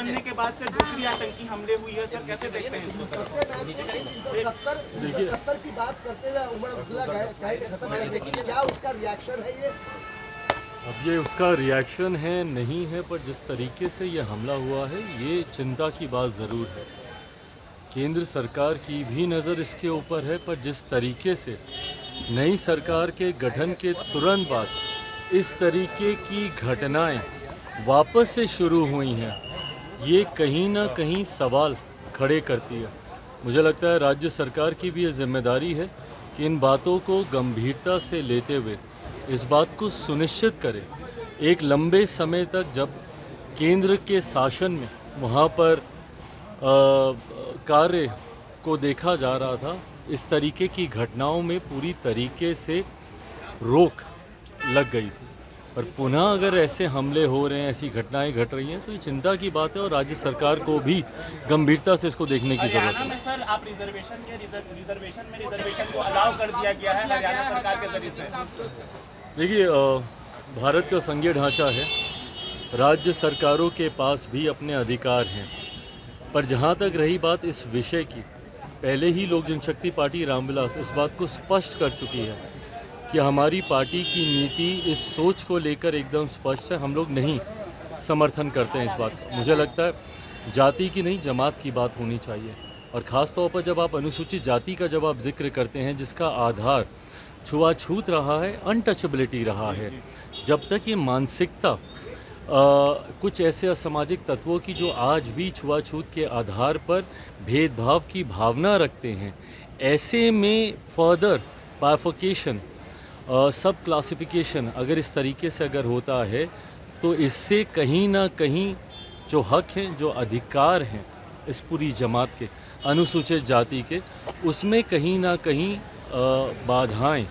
बनने के बाद से दूसरी आतंकी हमले हुई है सर, कैसे देखते हैं इसको सर? 170 की बात करते हुए उमर अब्दुल्ला गाइड खत्म कर, लेकिन क्या उसका रिएक्शन है ये? अब ये उसका रिएक्शन है नहीं है, पर जिस तरीके से ये हमला हुआ है ये चिंता की बात ज़रूर है। केंद्र सरकार की भी नज़र इसके ऊपर है, पर जिस तरीके से नई सरकार के गठन के तुरंत बाद इस तरीके की घटनाएं वापस से शुरू हुई हैं, ये कहीं ना कहीं सवाल खड़े करती है। मुझे लगता है राज्य सरकार की भी ये जिम्मेदारी है कि इन बातों को गंभीरता से लेते हुए इस बात को सुनिश्चित करें। एक लंबे समय तक जब केंद्र के शासन में वहाँ पर कार्य को देखा जा रहा था, इस तरीके की घटनाओं में पूरी तरीके से रोक लग गई थी। और पुनः अगर ऐसे हमले हो रहे हैं, ऐसी घटनाएं घट रही हैं, तो ये चिंता की बात है और राज्य सरकार को भी गंभीरता से इसको देखने की जरूरत हरियाणा है। में सर आप रिजर्वेशन में अलाउ कर दिया गया है हरियाणा सरकार के जरिए से। देखिए, भारत का संघीय ढांचा है, राज्य सरकारों के पास भी अपने अधिकार हैं, पर जहाँ तक रही बात इस विषय की, पहले ही लोक जनशक्ति पार्टी रामविलास इस बात को स्पष्ट कर चुकी है कि हमारी पार्टी की नीति इस सोच को लेकर एकदम स्पष्ट है। हम लोग नहीं समर्थन करते हैं इस बात का। मुझे लगता है जाति की नहीं, जमात की बात होनी चाहिए, और ख़ास तौर पर जब आप अनुसूचित जाति का जब आप जिक्र करते हैं जिसका आधार छुआछूत रहा है, अनटचेबिलिटी रहा है, जब तक ये मानसिकता कुछ ऐसे असामाजिक तत्वों की जो आज भी छुआछूत के आधार पर भेदभाव की भावना रखते हैं, ऐसे में फर्दर बाइफर्केशन, सब क्लासिफिकेशन अगर इस तरीके से अगर होता है, तो इससे कहीं ना कहीं जो हक हैं, जो अधिकार हैं इस पूरी जमात के, अनुसूचित जाति के, उसमें कहीं ना कहीं बाधाएं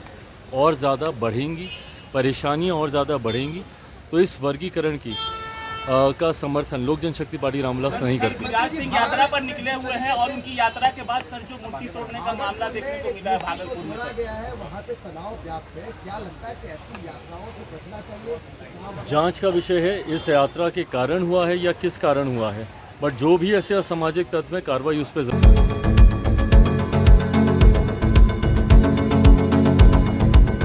और ज़्यादा बढ़ेंगी, परेशानियां और ज़्यादा बढ़ेंगी। तो इस वर्गीकरण की का समर्थन लोक जनशक्ति पार्टी रामविलास नहीं करती। गिरिराज सिंह यात्रा पर निकले हुए हैं और उनकी यात्रा के बाद सर जो मूर्ति तोड़ने का मामला देखने को मिला है भागलपुर में, बोला गया है वहाँ पे तनाव व्याप्त है। क्या लगता है कि ऐसी यात्राओं से बचना चाहिए? जांच का विषय है इस यात्रा के कारण हुआ है या किस कारण हुआ है, बट जो भी ऐसे असामाजिक तत्व हैं, कार्रवाई उस पर